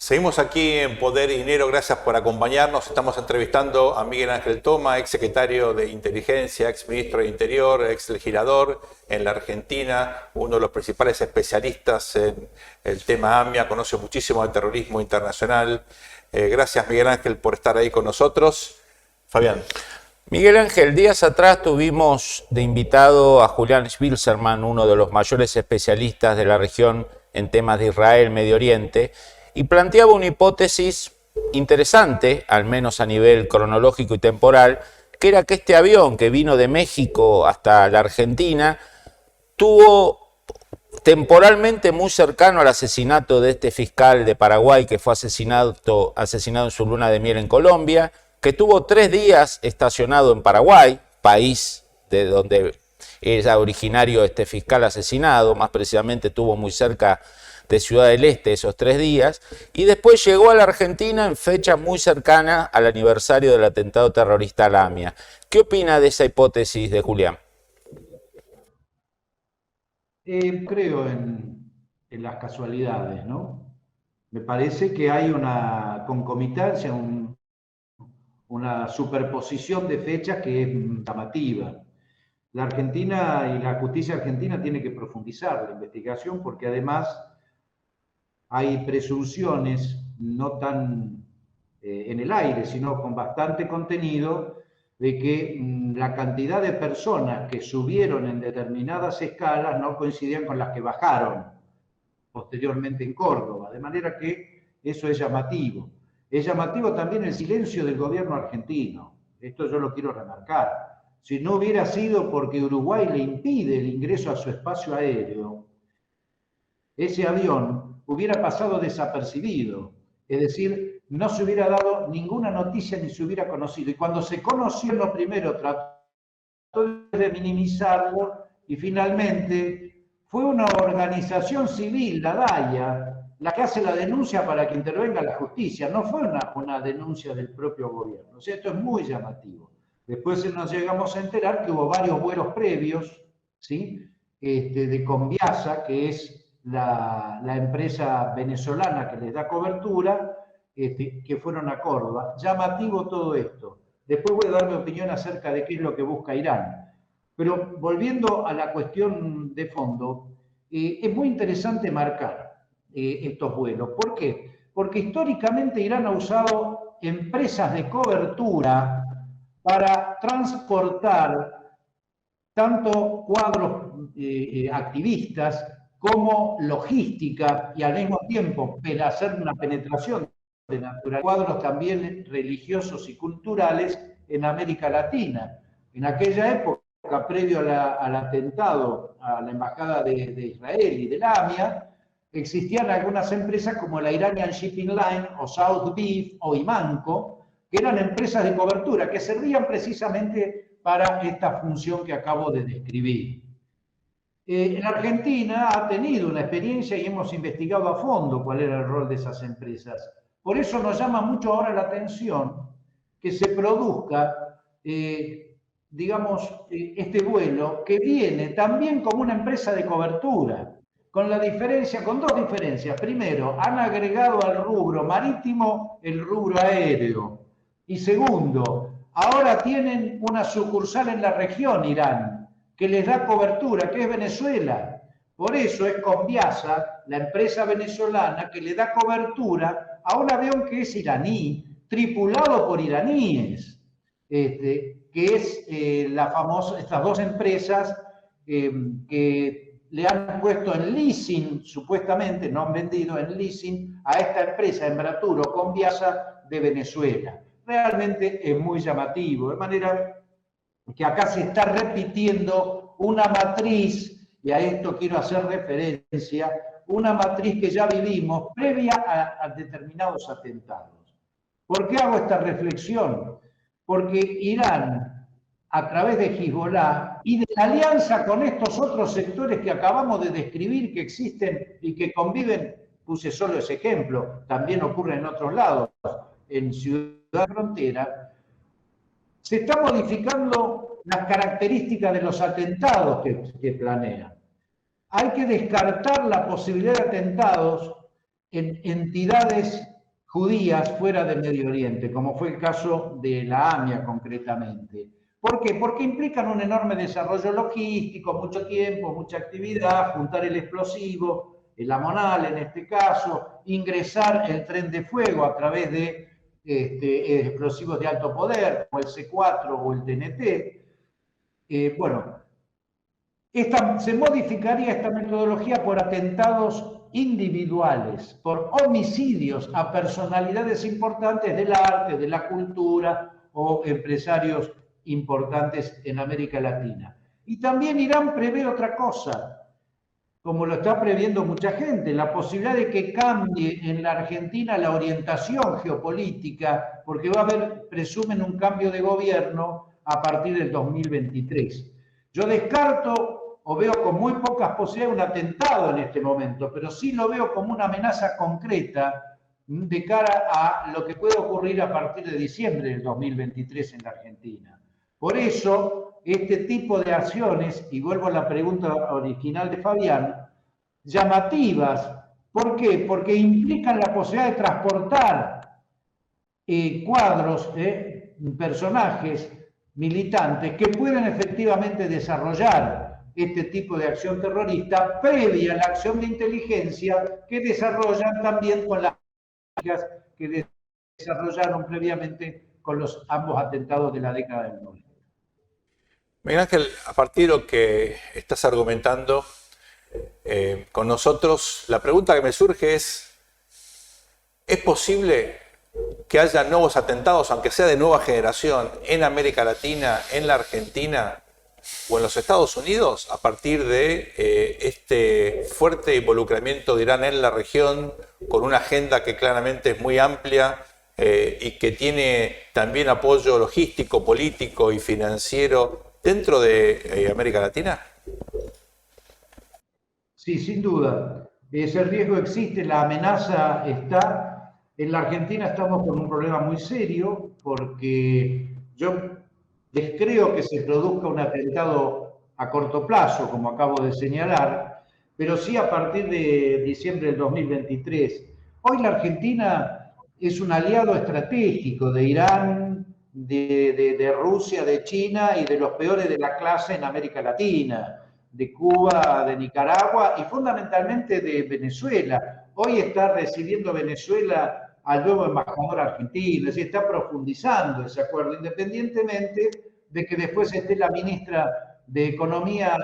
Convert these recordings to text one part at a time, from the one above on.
Seguimos aquí en Poder y Dinero, gracias por acompañarnos. Estamos entrevistando a Miguel Ángel Toma, ex secretario de Inteligencia, ex ministro de Interior, ex legislador en la Argentina, uno de los principales especialistas en el tema AMIA, conoce muchísimo del terrorismo internacional. Gracias, Miguel Ángel, por estar ahí con nosotros. Fabián. Miguel Ángel, días atrás tuvimos de invitado a Julián Schbilzerman, uno de los mayores especialistas de la región en temas de Israel, Medio Oriente, y planteaba una hipótesis interesante, al menos a nivel cronológico y temporal, que era que este avión que vino de México hasta la Argentina tuvo temporalmente muy cercano al asesinato de este fiscal de Paraguay que fue asesinado en su luna de miel en Colombia, que tuvo 3 días estacionado en Paraguay, país de donde era originario este fiscal asesinado, más precisamente estuvo muy cerca de Ciudad del Este esos 3 días, y después llegó a la Argentina en fecha muy cercana al aniversario del atentado terrorista a la AMIA. ¿Qué opina de esa hipótesis de Julián? Creo en las casualidades, ¿no? Me parece que hay una concomitancia, una superposición de fechas que es llamativa. La Argentina y la justicia argentina tiene que profundizar la investigación porque además hay presunciones no tan en el aire, sino con bastante contenido, de que la cantidad de personas que subieron en determinadas escalas no coincidían con las que bajaron posteriormente en Córdoba, de manera que eso es llamativo. Es llamativo también el silencio del gobierno argentino, esto yo lo quiero remarcar. Si no hubiera sido porque Uruguay le impide el ingreso a su espacio aéreo, ese avión hubiera pasado desapercibido, es decir, no se hubiera dado ninguna noticia ni se hubiera conocido. Y cuando se conoció lo primero, trató de minimizarlo y finalmente fue una organización civil, la DAIA, la que hace la denuncia para que intervenga la justicia, no fue una denuncia del propio gobierno. O sea, esto es muy llamativo. Después nos llegamos a enterar que hubo varios vuelos previos, ¿sí? De Conviasa, que es la empresa venezolana que les da cobertura, que fueron a Córdoba. Llamativo todo esto. Después voy a dar mi opinión acerca de qué es lo que busca Irán. Pero volviendo a la cuestión de fondo, es muy interesante marcar estos vuelos. ¿Por qué? Porque históricamente Irán ha usado empresas de cobertura para transportar tanto cuadros activistas como logística y al mismo tiempo hacer una penetración de natural, cuadros también religiosos y culturales en América Latina. En aquella época, previo al atentado a la embajada de Israel y de la AMIA, existían algunas empresas como la Iranian Shipping Line o South Beef o Imanco, que eran empresas de cobertura que servían precisamente para esta función que acabo de describir. En Argentina ha tenido una experiencia y hemos investigado a fondo cuál era el rol de esas empresas. Por eso nos llama mucho ahora la atención que se produzca, este vuelo que viene también como una empresa de cobertura, con dos diferencias. Primero, han agregado al rubro marítimo el rubro aéreo. Y segundo, ahora tienen una sucursal en la región, Irán, que les da cobertura, que es Venezuela. Por eso es Conviasa, la empresa venezolana, que le da cobertura a un avión que es iraní, tripulado por iraníes, que es estas dos empresas que le han puesto en leasing, supuestamente, no han vendido en leasing, a esta empresa Embratur o Conviasa de Venezuela. Realmente es muy llamativo, de manera que acá se está repitiendo una matriz, y a esto quiero hacer referencia, una matriz que ya vivimos previa a determinados atentados. ¿Por qué hago esta reflexión? Porque Irán, a través de Hezbollah y de la alianza con estos otros sectores que acabamos de describir, que existen y que conviven, puse solo ese ejemplo, también ocurre en otros lados, en Ciudad Frontera, se están modificando las características de los atentados que planean. Hay que descartar la posibilidad de atentados en entidades judías fuera del Medio Oriente, como fue el caso de la AMIA concretamente. ¿Por qué? Porque implican un enorme desarrollo logístico, mucho tiempo, mucha actividad, juntar el explosivo, el amonal en este caso, ingresar el tren de fuego a través de explosivos de alto poder, como el C4 o el TNT. Bueno, se modificaría esta metodología por atentados individuales, por homicidios a personalidades importantes del arte, de la cultura o empresarios importantes en América Latina. Y también Irán prevé otra cosa, como lo está previendo mucha gente, la posibilidad de que cambie en la Argentina la orientación geopolítica, porque va a haber, presumen, un cambio de gobierno a partir del 2023. Yo descarto o veo con muy pocas posibilidades un atentado en este momento, pero sí lo veo como una amenaza concreta de cara a lo que puede ocurrir a partir de diciembre del 2023 en la Argentina. Por eso, este tipo de acciones, y vuelvo a la pregunta original de Fabián, llamativas. ¿Por qué? Porque implican la posibilidad de transportar cuadros, personajes militantes que pueden efectivamente desarrollar este tipo de acción terrorista previa a la acción de inteligencia que desarrollan también con las que desarrollaron previamente con los ambos atentados de la década del 90. Miguel Ángel, a partir de lo que estás argumentando con nosotros, la pregunta que me surge ¿es posible que haya nuevos atentados, aunque sea de nueva generación, en América Latina, en la Argentina o en los Estados Unidos, a partir de este fuerte involucramiento de Irán en la región, con una agenda que claramente es muy amplia y que tiene también apoyo logístico, político y financiero dentro de América Latina? Sí, sin duda. Ese riesgo existe, la amenaza está. En la Argentina estamos con un problema muy serio porque yo descreo que se produzca un atentado a corto plazo, como acabo de señalar, pero sí a partir de diciembre del 2023. Hoy la Argentina es un aliado estratégico de Irán, de Rusia, de China y de los peores de la clase en América Latina, de Cuba, de Nicaragua y fundamentalmente de Venezuela. Hoy está recibiendo Venezuela al nuevo embajador argentino, es decir, está profundizando ese acuerdo, independientemente de que después esté la ministra de Economía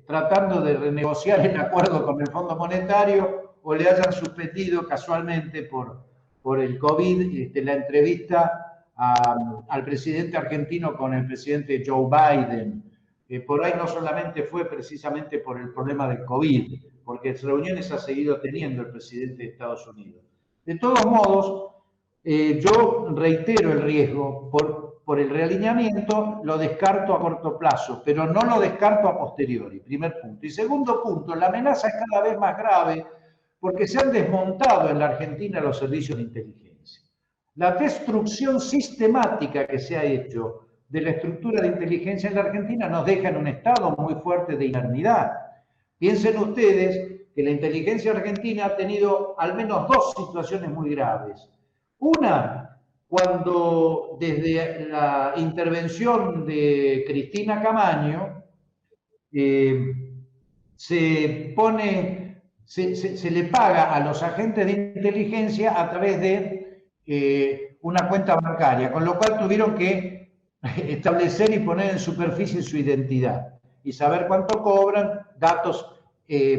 tratando de renegociar el acuerdo con el Fondo Monetario o le hayan suspendido casualmente por el COVID la entrevista al presidente argentino con el presidente Joe Biden. Por ahí no solamente fue precisamente por el problema del COVID, porque reuniones ha seguido teniendo el presidente de Estados Unidos. De todos modos, yo reitero el riesgo por el realineamiento, lo descarto a corto plazo, pero no lo descarto a posteriori, primer punto. Y segundo punto, la amenaza es cada vez más grave porque se han desmontado en la Argentina los servicios de inteligencia. La destrucción sistemática que se ha hecho de la estructura de inteligencia en la Argentina nos deja en un estado muy fuerte de inermidad. Piensen ustedes que la inteligencia argentina ha tenido al menos dos situaciones muy graves. Una, cuando desde la intervención de Cristina Camaño se le paga a los agentes de inteligencia a través de una cuenta bancaria, con lo cual tuvieron que establecer y poner en superficie su identidad y saber cuánto cobran, datos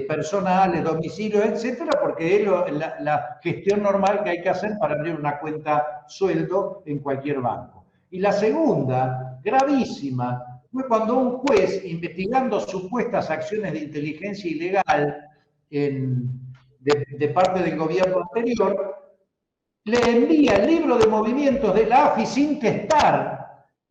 personales, domicilios, etcétera, porque es la gestión normal que hay que hacer para abrir una cuenta sueldo en cualquier banco. Y la segunda, gravísima, fue cuando un juez, investigando supuestas acciones de inteligencia ilegal de parte del gobierno anterior, le envía el libro de movimientos de la AFI sin testar.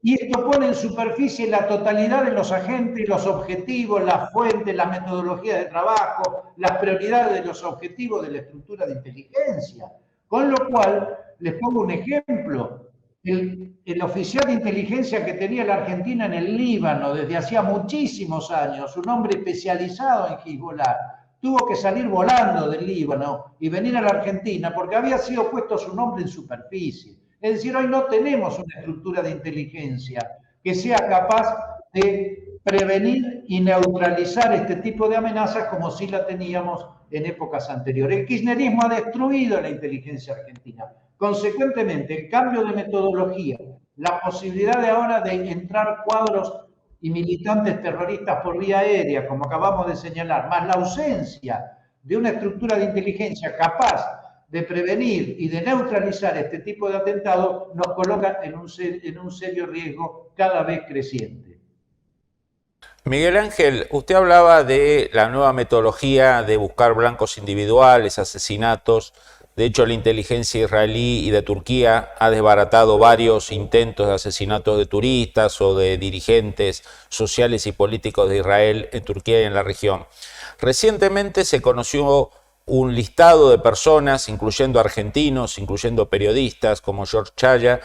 Y esto pone en superficie la totalidad de los agentes, los objetivos, las fuentes, las metodologías de trabajo, las prioridades de los objetivos de la estructura de inteligencia. Con lo cual, les pongo un ejemplo. El oficial de inteligencia que tenía la Argentina en el Líbano desde hacía muchísimos años, un hombre especializado en Hezbollah, tuvo que salir volando del Líbano y venir a la Argentina porque había sido puesto su nombre en superficie. Es decir, hoy no tenemos una estructura de inteligencia que sea capaz de prevenir y neutralizar este tipo de amenazas como sí la teníamos en épocas anteriores. El kirchnerismo ha destruido la inteligencia argentina. Consecuentemente, el cambio de metodología, la posibilidad de ahora de entrar cuadros y militantes terroristas por vía aérea, como acabamos de señalar, más la ausencia de una estructura de inteligencia capaz de prevenir y de neutralizar este tipo de atentados, nos coloca en un serio riesgo cada vez creciente. Miguel Ángel, usted hablaba de la nueva metodología de buscar blancos individuales, asesinatos. De hecho, la inteligencia israelí y de Turquía ha desbaratado varios intentos de asesinatos de turistas o de dirigentes sociales y políticos de Israel en Turquía y en la región. Recientemente se conoció un listado de personas, incluyendo argentinos, incluyendo periodistas como George Chaya,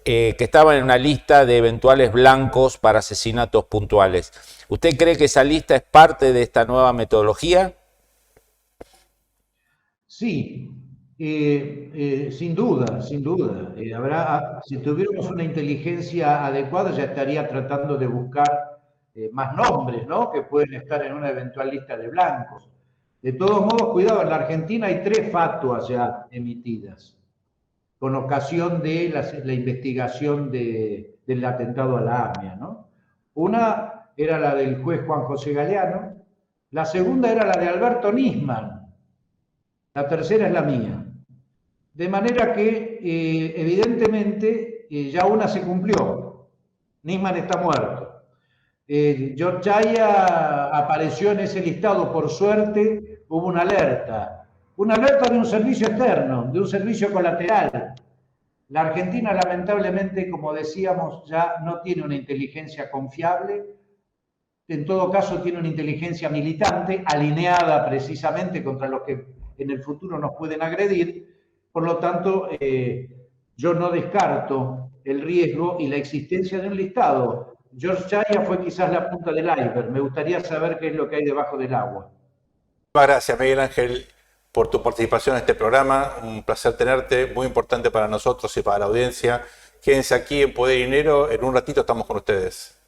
que estaban en una lista de eventuales blancos para asesinatos puntuales. ¿Usted cree que esa lista es parte de esta nueva metodología? Sí, sin duda, sin duda. Si tuviéramos una inteligencia adecuada, ya estaría tratando de buscar más nombres, ¿no?, que pueden estar en una eventual lista de blancos. De todos modos, cuidado, en la Argentina hay 3 fatuas ya emitidas con ocasión de la investigación del atentado a la AMIA, ¿no? Una era la del juez Juan José Galeano, la segunda era la de Alberto Nisman, la tercera es la mía. De manera que, evidentemente, ya una se cumplió. Nisman está muerto. George Chaya apareció en ese listado, por suerte, hubo una alerta de un servicio externo, de un servicio colateral. La Argentina, lamentablemente, como decíamos, ya no tiene una inteligencia confiable, en todo caso tiene una inteligencia militante, alineada precisamente contra los que en el futuro nos pueden agredir. Por lo tanto, yo no descarto el riesgo y la existencia de un listado. George Chaya fue quizás la punta del iceberg. Me gustaría saber qué es lo que hay debajo del agua. Muchas gracias, Miguel Ángel, por tu participación en este programa. Un placer tenerte, muy importante para nosotros y para la audiencia. Quédense aquí en Poder y Dinero. En un ratito estamos con ustedes.